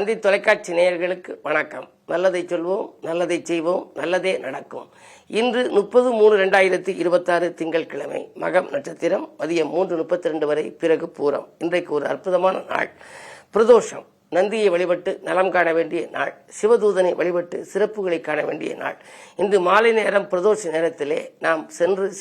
தந்தி தொலைக்காட்சி நேயர்களுக்கு வணக்கம். நல்லதை சொல்வோம், நல்லதை செய்வோம், நல்லதே நடக்கும். இன்று 30/3/2026 திங்கட்கிழமை, மகம் நட்சத்திரம், மதியம் 3:32 வரை, பிறகு பூரம். இன்றைக்கு ஒரு அற்புதமான நாள், பிரதோஷம். நந்தியை வழிபட்டு நலம் காண வேண்டிய நாள், சிவதூதனை வழிபட்டு சிறப்புகளை காண வேண்டிய நாள். இன்று மாலை நேரம் பிரதோஷ நேரத்திலே நாம்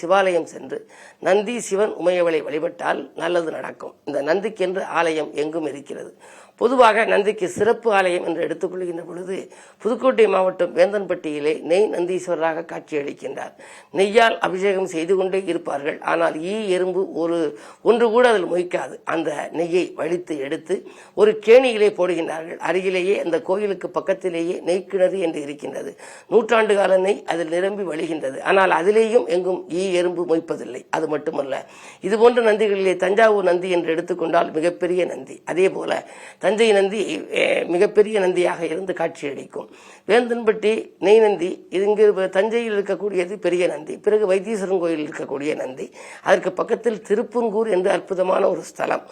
சிவாலயம் சென்று நந்தி, சிவன், உமையவளை வழிபட்டால் நல்லது நடக்கும். இந்த நந்திக்கென்று ஆலயம் எங்கும் இருக்கிறது. பொதுவாக நந்திக்கு சிறப்பு ஆலயம் என்று எடுத்துக்கொள்கின்ற பொழுது புதுக்கோட்டை மாவட்டம் வேந்தன்பட்டியிலே நெய் நந்தீஸ்வரராக காட்சியளிக்கின்றார். நெய்யால் அபிஷேகம் செய்து கொண்டே இருப்பார்கள். ஆனால் எறும்பு ஒன்று கூட அதில் மொய்க்காது. அந்த நெய்யை வலித்து எடுத்து ஒரு கேணியிலே போடுகின்றார்கள். அருகிலேயே அந்த கோயிலுக்கு பக்கத்திலேயே நெய்க்கிணறு என்று இருக்கின்றது. நூற்றாண்டு கால நெய் அதில் நிரம்பி வழிகின்றது. ஆனால் அதிலேயும் எங்கும் எறும்பு மொய்ப்பதில்லை. அது மட்டுமல்ல, இதுபோன்ற நந்திகளிலே தஞ்சாவூர் நந்தி என்று எடுத்துக்கொண்டால் மிகப்பெரிய நந்தி. அதே போல தஞ்சை நந்தி மிகப்பெரிய நந்தியாக இருந்து காட்சியளிக்கும். வேந்தன்பட்டி நெய் நந்தி, இங்கு தஞ்சையில் இருக்கக்கூடியது பெரிய நந்தி. பிறகு வைத்தீஸ்வரன் கோயில் இருக்கக்கூடிய நந்தி. அதற்கு பக்கத்தில் திருப்புங்கூர் என்று அற்புதமான ஒரு ஸ்தலம்.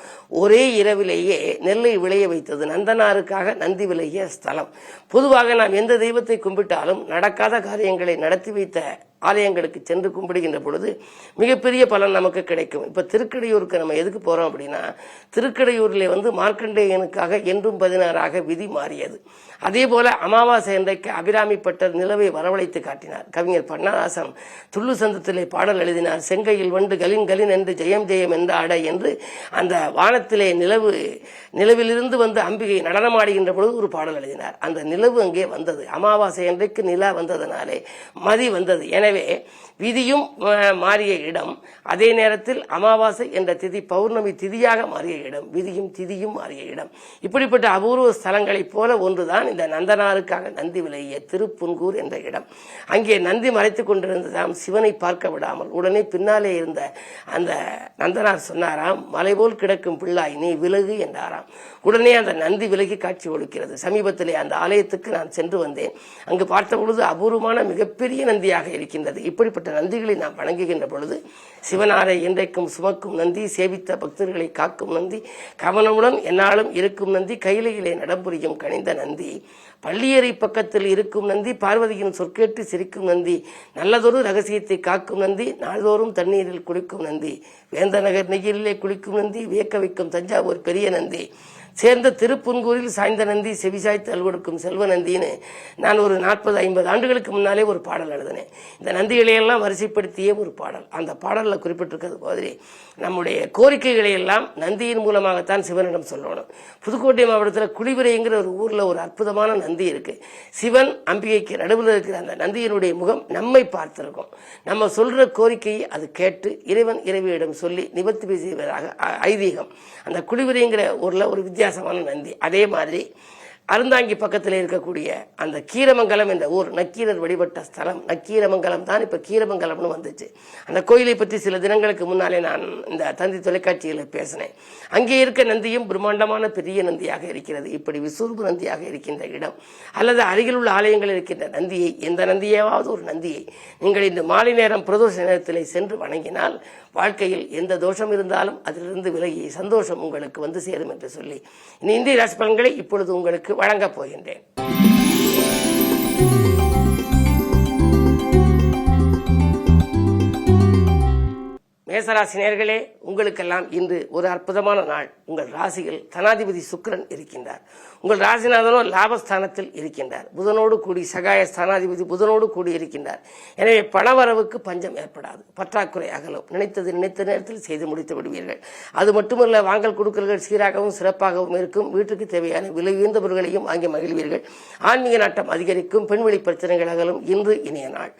ஒரே இரவிலேயே நெல்லை விளைய வைத்தது நந்தனாருக்காக நந்தி விளைய ஸ்தலம். பொதுவாக நாம் எந்த தெய்வத்தை கும்பிட்டாலும் நடக்காத காரியங்களை நடத்தி வைத்த ஆலயங்களுக்கு சென்று கும்பிடுகின்ற பொழுது மிகப்பெரிய பலன் நமக்கு கிடைக்கும். இப்ப திருக்கடையூருக்கு நம்ம எதுக்கு போறோம் அப்படின்னா, திருக்கடையூரில் மார்க்கண்டேயனுக்காக என்றும் 16 விதி மாறியது. அதே போல அமாவாசை அன்றைக்கு அபிராமி பட்டர் நிலவை வரவழைத்து காட்டினார். கவிஞர் பன்னராசன் துள்ளு சந்தத்திலே பாடல் எழுதினார். செங்கையில் வண்டு கலின் கலின் என்று ஜெயம் ஜெயம் என்ற அடை என்று அந்த வானத்திலே நிலவிலிருந்து வந்து அம்பிகை நடனமாடுகின்ற பொழுது ஒரு பாடல் எழுதினார். அந்த நிலவு அங்கே வந்தது. அமாவாசை அன்றைக்கு நிலா வந்ததனாலே மதி வந்தது. எனவே விதியும் மாறிய இடம், அதே நேரத்தில் அமாவாசை என்ற திதி பௌர்ணமி திதியாக மாறிய இடம், விதியும் திதியும் மாறிய இடம். இப்படிப்பட்ட அபூர்வ ஸ்தலங்களைப் போல ஒன்றுதான் இந்த நந்தனாருக்காக நந்தி விளைய திருப்புன்கூர் என்ற இடம். அங்கே நந்தி மறைத்துக் கொண்டிருந்ததாம் சிவனை பார்க்க விடாமல். உடனே பின்னாலே இருந்த அந்த நந்தனார் சொன்னாராம், மலை போல் கிடக்கும் பிள்ளாய் நீ விலகு என்றாராம். உடனே அந்த நந்தி விலகி காட்சி ஒழுக்கிறது. சமீபத்திலே அந்த ஆலயத்துக்கு நான் சென்று வந்தேன். அங்கு பார்த்த பொழுது அபூர்வமான மிகப்பெரிய நந்தியாக இருக்கின்றது. இப்படிப்பட்ட நந்திகளை நாம் வணங்குகின்ற பொழுது சிவனாரை என்றைக்கும் சுமக்கும் நந்தி, சேவித்த பக்தர்களை காக்கும் நந்தி, கவனமுடன் என்னாலும் இருக்கும் நந்தி, கையிலையிலே நடம்புரியும் கனிந்த நந்தி, பள்ளியறை பக்கத்தில் இருக்கும் நந்தி, பார்வதியின் சொற்கேட்டு சிரிக்கும் நந்தி, நல்லதொரு ரகசியத்தை காக்கும் நந்தி, நாள்தோறும் தண்ணீரில் குளிக்கும் நந்தி, வேந்தநகர் நெய்யிலே குளிக்கும் நந்தி, வியக்க வைக்கும் தஞ்சாவூர் பெரிய நந்தி, சேர்ந்த திருப்புன்கூரில் சாய்ந்த நந்தி, செவிசாய்த்து அல்வெடுக்கும் செல்வ நந்தின்னு நான் ஒரு 40-50 ஆண்டுகளுக்கு முன்னாலே ஒரு பாடல் எழுதினேன். இந்த நந்திகளையெல்லாம் வரிசைப்படுத்திய ஒரு பாடல். அந்த பாடலில் குறிப்பிட்டிருக்கிறது மாதிரி நம்முடைய கோரிக்கைகளை எல்லாம் நந்தியின் மூலமாகத்தான் சிவனிடம் சொல்லணும். புதுக்கோட்டை மாவட்டத்தில் குளிவிரைங்கிற ஒரு ஊரில் ஒரு அற்புதமான நந்தி இருக்கு. சிவன் அம்பிகைக்கு நடுவில் இருக்கிற அந்த நந்தியினுடைய முகம் நம்மை பார்த்திருக்கும். நம்ம சொல்ற கோரிக்கையை அது கேட்டு இறைவன் இறைவியிடம் சொல்லி நிவர்த்தி செய்வதாக ஐதீகம். அந்த குளிவிரைங்கிற ஊரில் ஒரு வித்தியாசமான நந்தி. அதே மாதிரி அருந்தாங்கி பக்கத்தில் இருக்கக்கூடிய அந்த கீரமங்கலம் என்ற ஊர் நக்கீரர் வழிபட்ட ஸ்தலம். நக்கீரமங்கலம் தான் இப்ப கீரமங்கலம்னு வந்துச்சு. அந்த கோயிலை பற்றி சில தினங்களுக்கு முன்னாலே நான் இந்த தந்தி தொலைக்காட்சியில் பேசினேன். அங்கே இருக்க நந்தியும் பிரம்மாண்டமான பெரிய நந்தியாக இருக்கிறது. இப்படி விஸ்வரூப நந்தியாக இருக்கின்ற இடம் அல்லது அருகில் உள்ள ஆலயங்கள் இருக்கின்ற நந்தியை, எந்த நந்தியாவது ஒரு நந்தியை நீங்கள் இந்த மாலை நேரம் பிரதோஷ நேரத்திலே சென்று வணங்கினால் வாழ்க்கையில் எந்த தோஷம் இருந்தாலும் அதிலிருந்து விலகி சந்தோஷம் உங்களுக்கு வந்து சேரும் என்று சொல்லி இந்திய ராசி பலன்களை இப்பொழுது உங்களுக்கு வழங்கப் போகின்றேன். மேசராசி நேயர்களே, உங்களுக்கெல்லாம் இன்று ஒரு அற்புதமான நாள். உங்கள் ராசியில் தனாதிபதி சுக்கிரன் இருக்கின்றார். உங்கள் ராசிநாதனோ லாபஸ்தானத்தில் இருக்கின்றார். புதனோடு கூடி சகாய ஸ்தானாதிபதி புதனோடு கூடி இருக்கின்றார். எனவே பணவரவுக்கு பஞ்சம் ஏற்படாது, பற்றாக்குறை அகலும். நினைத்த நேரத்தில் செய்து முடித்து விடுவீர்கள். அது மட்டுமல்ல, வாங்கல் கொடுக்கல்கள் சீராகவும் சிறப்பாகவும் இருக்கும். வீட்டுக்கு தேவையான விலை உயர்ந்த பொருட்களையும் வாங்கி மகிழ்வீர்கள். ஆன்மீக நாட்டம் அதிகரிக்கும். பெண்வெளி பிரச்சனைகள் அகலும். இன்று இனிய நாள்.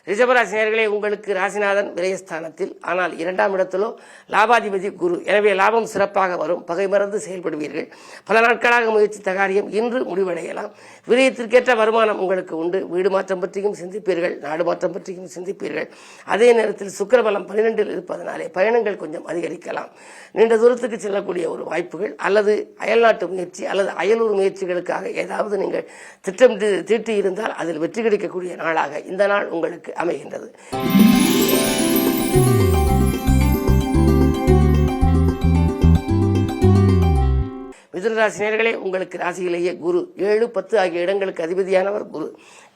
ரிஷபராசி நேயர்களே, உங்களுக்கு ராசிநாதன் விரயஸ்தானத்தில், ஆனால் 2ஆம் இடத்திலோ லாபாதிபதி குரு. எனவே லாபம் சிறப்பாக வரும். பகை மறந்து செயல்படுவீர்கள். பல நாட்களாக முயற்சித்த காரியம் இன்று முடிவடையலாம். விரயத்திற்கேற்ற வருமானம் உங்களுக்கு உண்டு. வீடு மாற்றம் பற்றியும் சிந்திப்பீர்கள். நாடு மாற்றம் பற்றியும் சிந்திப்பீர்கள். அதே நேரத்தில் சுக்கிரபலம் 12 இருப்பதனாலே பயணங்கள் கொஞ்சம் அதிகரிக்கலாம். நீண்ட தூரத்துக்கு செல்லக்கூடிய ஒரு வாய்ப்புகள் அல்லது அயல்நாட்டு முயற்சி அல்லது அயலூர் முயற்சிகளுக்காக ஏதாவது நீங்கள் திட்டம் தீட்டி இருந்தால் அதில் வெற்றி கிடைக்கக்கூடிய நாளாக இந்த நாள் உங்களுக்கு அமைகின்றது. ராசினியர்களே, உங்களுக்கு ராசியிலேயே குரு 7, 10 ஆகிய இடங்களுக்கு அதிபதியானவர் குரு.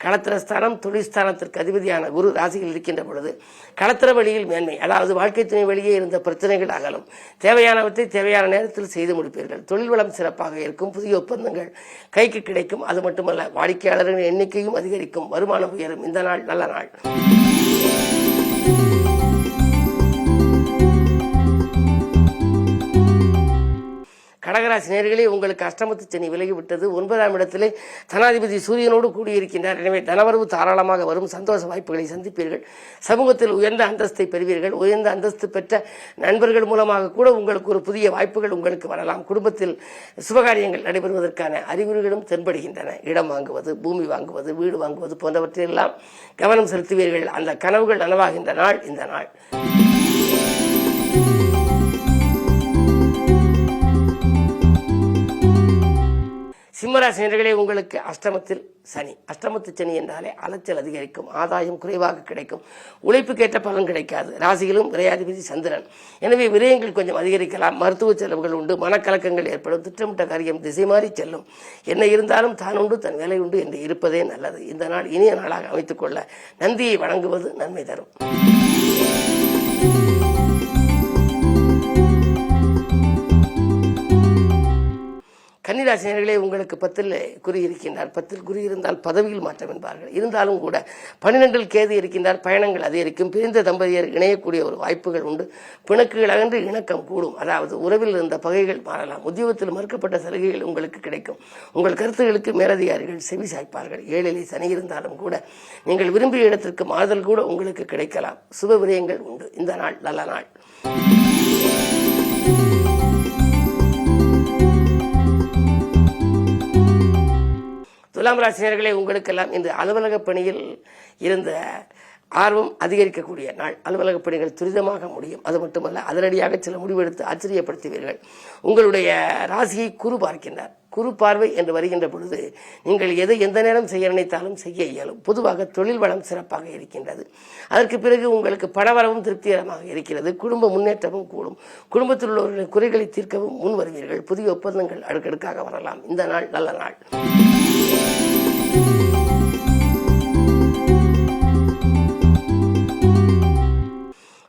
களத்திரஸ்தானம் தொழில்ஸ்தானத்திற்கு அதிபதியான குரு ராசியில் இருக்கின்ற பொழுது களத்திர வழியில் மேன்மை, அதாவது வாழ்க்கை துணை வழியே இருந்த பிரச்சனைகள் அகலும். தேவையானவற்றை தேவையான நேரத்தில் செய்து முடிப்பீர்கள். தொழில் வளம் சிறப்பாக இருக்கும். புதிய ஒப்பந்தங்கள் கைக்கு கிடைக்கும். அது மட்டுமல்ல, வாடிக்கையாளர்களின் எண்ணிக்கையும் அதிகரிக்கும். வருமானம் உயரும். இந்த நாள் நல்ல நாள். கடகராசி நேயர்களே, உங்களுக்கு அஷ்டமத்து சனி விலகிவிட்டது. 9ஆம் இடத்திலே தனாதிபதி சூரியனோடு கூடியிருக்கின்றார். எனவே தனவரவு தாராளமாக வரும். சந்தோஷ வாய்ப்புகளை சந்திப்பீர்கள். சமூகத்தில் உயர்ந்த அந்தஸ்தை பெறுவீர்கள். உயர்ந்த அந்தஸ்து பெற்ற நண்பர்கள் மூலமாக கூட உங்களுக்கு ஒரு புதிய வாய்ப்புகள் உங்களுக்கு வரலாம். குடும்பத்தில் சுபகாரியங்கள் நடைபெறுவதற்கான அறிகுறிகளும் தென்படுகின்றன. இடம் வாங்குவது, பூமி வாங்குவது, வீடு வாங்குவது போன்றவற்றையெல்லாம் கவனம் செலுத்துவீர்கள். அந்த கனவுகள் நனவாகின்ற நாள் இந்த நாள். சிம்மராசி நேயர்களே, உங்களுக்கு அஷ்டமத்தில் சனி. அஷ்டமத்து சனி என்றாலே அலைச்சல் அதிகரிக்கும். ஆதாயம் குறைவாக கிடைக்கும். உழைப்புக்கேற்ற பலன் கிடைக்காது. ராசியிலும் விரையாதிபதி சந்திரன். எனவே விரயங்கள் கொஞ்சம் அதிகரிக்கலாம். மருத்துவ செலவுகள் உண்டு. மனக்கலக்கங்கள் ஏற்படும். திட்டமிட்ட காரியம் திசை மாறி செல்லும். என்ன இருந்தாலும் தான் உண்டு தன் வேலை உண்டு என்று இருப்பதே நல்லது. இந்த நாள் இனிய நாளாக அமைத்துக் கொள்ள நந்தியை வணங்குவது நன்மை தரும். கன்னிராசி நேயர்களே, உங்களுக்கு 10ல் குறி இருக்கின்றார். 10ல் குறி இருந்தால் பதவியில் மாற்றம் என்பார்கள். இருந்தாலும் கூட 12ல் கேது இருக்கின்றார். பயணங்கள் அதிகரிக்கும். பிரிந்த தம்பதியர் இணையக்கூடிய ஒரு வாய்ப்புகள் உண்டு. பிணக்குகள் அகன்று இணக்கம் கூடும். அதாவது உறவில் இருந்த பகைகள் மாறலாம். உத்தியோகத்தில் மறுக்கப்பட்ட சலுகைகள் உங்களுக்கு கிடைக்கும். உங்கள் கருத்துகளுக்கு மேலதிகாரிகள் செவி சாய்ப்பார்கள். 7ல் சனி இருந்தாலும் கூட நீங்கள் விரும்பிய இடத்திற்கு மாறுதல் கூட உங்களுக்கு கிடைக்கலாம். சுப விரயங்கள் உண்டு. இந்த நாள் நல்ல நாள். துலாம் ராசி நேயர்களே, உங்களுக்கெல்லாம் இந்த அலுவலக பணியில் இருந்த ஆர்வம் அதிகரிக்கக்கூடிய நாள். அலுவலக பணிகள் துரிதமாக முடியும். அது மட்டுமல்ல, அதிரடியாக சில முடிவெடுத்து ஆச்சரியப்படுத்துவீர்கள். உங்களுடைய ராசியை குரு பார்க்கின்றார். குரு பார்வை என்று வருகின்ற பொழுது நீங்கள் எதை எந்த நேரம் செய்ய நினைத்தாலும் செய்ய இயலும். பொதுவாக தொழில் வளம் சிறப்பாக இருக்கின்றது. அதற்கு பிறகு உங்களுக்கு பணவரவும் திருப்திகரமாக இருக்கிறது. குடும்ப முன்னேற்றமும் கூடும். குடும்பத்தில் உள்ளவர்களின் குறைகளை தீர்க்கவும் முன் வருவீர்கள். புதிய ஒப்பந்தங்கள் அடுக்கடுக்காக வரலாம். இந்த நாள் நல்ல நாள்.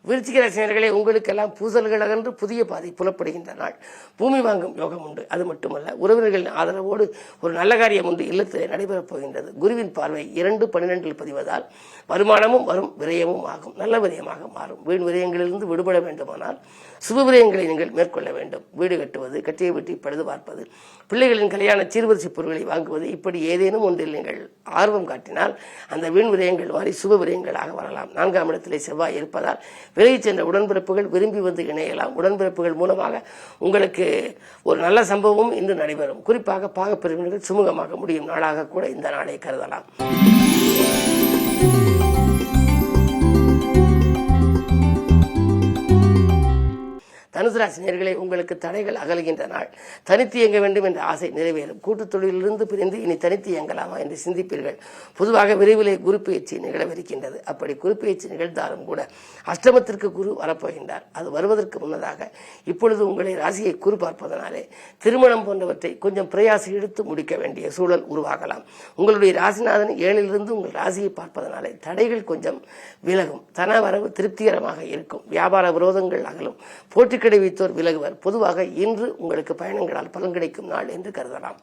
விருச்சிக ராசி நேயர்களே, உங்களுக்கெல்லாம் பூசல்கள் அகன்று புதிய பாதை புலப்படுகின்ற நாள். பூமி வாங்கும் யோகம் உண்டு. அது மட்டுமல்ல, உறவினர்களின் ஆதரவோடு ஒரு நல்ல காரியம் ஒன்று இல்லத்திலே நடைபெறப் போகின்றது. குருவின் பார்வை 2/12 பதிவதால் வருமானமும் வரும், விரயமும் ஆகும். நல்ல விரயமாக மாறும். வீண் விரயங்களிலிருந்து விடுபட வேண்டுமானால் சுப விரயங்களை நீங்கள் மேற்கொள்ள வேண்டும். வீடு கட்டுவது, கட்டியை வெட்டி பழுது பார்ப்பது, பிள்ளைகளின் கல்யாண சீர்வரிசை பொருட்களை வாங்குவது, இப்படி ஏதேனும் ஒன்றில் நீங்கள் ஆர்வம் காட்டினால் அந்த வீண் விரயங்கள் மாறி சுப விரயங்களாக வரலாம். 4ஆம் இடத்திலே செவ்வாய் இருப்பதால் விலகி சென்ற உடன்பிறப்புகள் விரும்பி வந்து இணையலாம். உடன்பிறப்புகள் மூலமாக உங்களுக்கு ஒரு நல்ல சம்பவமும் இன்று நடைபெறும். குறிப்பாக பாகப்பிரிவினர்கள் சுமூகமாக முடியும் நாளாக கூட இந்த நாளை கருதலாம். தனுசு ராசி நேயர்களே, உங்களுக்கு தடைகள் அகலுகின்ற நாள். தனித்து இயங்க வேண்டும் என்ற ஆசை நிறைவேறும். கூட்டுத் தொழிலிருந்து பிரிந்து இனி தனித்து இயங்கலாமா என்று சிந்திப்பீர்கள். பொதுவாக விரைவிலே குரு பயிற்சி நிகழவிருக்கின்றது. அப்படி குரு பயிற்சி நிகழ்ந்தாலும் கூட அஷ்டமத்திற்கு குரு வரப்போகின்றார். அது வருவதற்கு முன்னதாக இப்பொழுது உங்களை ராசியை குரு பார்ப்பதனாலே திருமணம் போன்றவற்றை கொஞ்சம் பிரயாசம் எடுத்து முடிக்க வேண்டிய சூழல் உருவாகலாம். உங்களுடைய ராசிநாதன் 7லிருந்து உங்கள் ராசியை பார்ப்பதனாலே தடைகள் கொஞ்சம் விலகும். தன வரவு திருப்திகரமாக இருக்கும். வியாபார விரோதங்கள் அகலும். போட்டி கடை வைத்தோர் விலகுவர். பொதுவாக இன்று உங்களுக்கு பயணங்களால் பலன் கிடைக்கும் நாள் என்று கருதலாம்.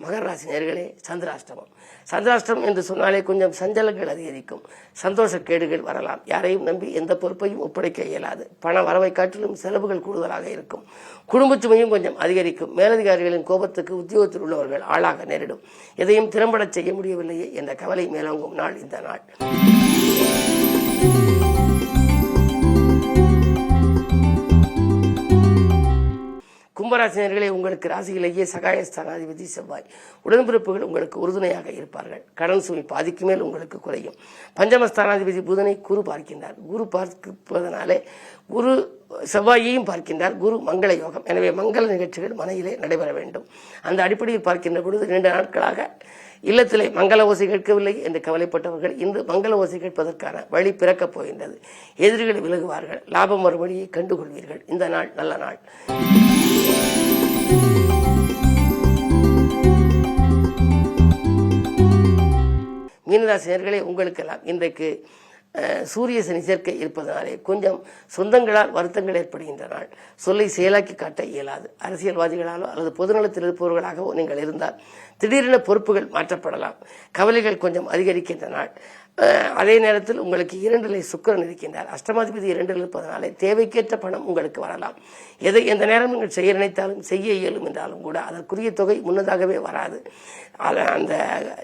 மகர ராசி நேயர்களே, சந்திராஷ்டமம். சந்திராஷ்டமம் என்று சொன்னாலே கொஞ்சம் சஞ்சலங்கள் அதிகரிக்கும். சந்தோஷக்கேடுகள் வரலாம். யாரையும் நம்பி எந்த பொறுப்பையும் ஒப்படைக்க இயலாது. பண வரவை காட்டிலும் செலவுகள் கூடுதலாக இருக்கும். குடும்ப சுமையும் கொஞ்சம் அதிகரிக்கும். மேலதிகாரிகளின் கோபத்துக்கு உத்தியோகத்தில் உள்ளவர்கள் ஆளாக நேரிடும். எதையும் திறம்பட செய்ய முடியவில்லையே என்ற கவலை மேலோங்கும் நாள் இந்த நாள். கும்பராசினியர்களே, உங்களுக்கு ராசியிலேயே சகாயஸ்தானாதிபதி செவ்வாய். உடன்பிறப்புகள் உங்களுக்கு உறுதுணையாக இருப்பார்கள். கடன் சுமை பாதிக்கு மேல் உங்களுக்கு குறையும். பஞ்சமஸ்தானாதிபதி புதனை குரு பார்க்கின்றார். குரு பார்ப்பதனாலே குரு செவ்வாயையும் பார்க்கின்றார். குரு மங்கள யோகம். எனவே மங்கள நிகழ்ச்சிகள் மனையிலே நடைபெற வேண்டும். அந்த அடிப்படையில் பார்க்கின்ற பொழுது 2 நாட்களாக இல்லத்திலே மங்கள ஓசை கேட்கவில்லை என்று கவலைப்பட்டவர்கள் இன்று மங்கள ஓசை கேட்பதற்கான வழி பிறக்கப் போகின்றது. எதிரிகள் விலகுவார்கள். லாபம் வரும் வழியை கண்டுகொள்வீர்கள். இந்த நாள் நல்ல நாள். மீனராசினியர்களே, உங்களுக்கெல்லாம் இன்றைக்கு சூரிய சனி சேர்க்கை இருப்பதனாலே கொஞ்சம் சொந்தங்களால் வருத்தங்கள் ஏற்படுகின்ற நாள். சொல்லை செயலாக்கி காட்ட இயலாது. அரசியல்வாதிகளாலோ அல்லது பொதுநலத்தில் இருப்பவர்களாகவோ நீங்கள் இருந்தால் திடீரென பொறுப்புகள் மாற்றப்படலாம். கவலைகள் கொஞ்சம் அதிகரிக்கின்ற நாள். அதே நேரத்தில் உங்களுக்கு 2 சுக்கிரன் இருக்கின்றார். அஷ்டமாதிபதி 2 இருப்பதனாலே தேவைக்கேற்ற பணம் உங்களுக்கு வரலாம். எந்த நேரம் நீங்கள் செய்ய நினைத்தாலும் செய்ய இயலும் என்றாலும் கூட அதற்குரிய தொகை முன்னதாகவே வராது. அந்த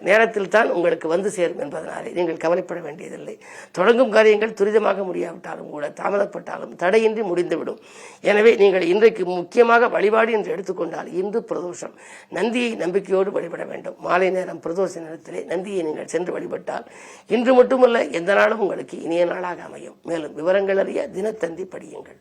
நேரத்தில் தான் உங்களுக்கு வந்து சேரும் என்பதனாலே நீங்கள் கவலைப்பட வேண்டியதில்லை. தொடங்கும் காரியங்கள் துரிதமாக முடியாவிட்டாலும் கூட தாமதப்பட்டாலும் தடையின்றி முடிந்துவிடும். எனவே நீங்கள் இன்றைக்கு முக்கியமாக வழிபாடு என்று எடுத்துக்கொண்டால் இன்று பிரதோஷம். நந்தியை நம்பிக்கையோடு வழிபட வேண்டும். மாலை நேரம் பிரதோஷ நேரத்திலே நந்தியை நீங்கள் சென்று வழிபட்டால் இன்று மட்டுமல்ல எந்த நாளும் உங்களுக்கு இனிய நாளாக அமையும். மேலும் விவரங்கள் அறிய தினத்தந்தி படியுங்கள்.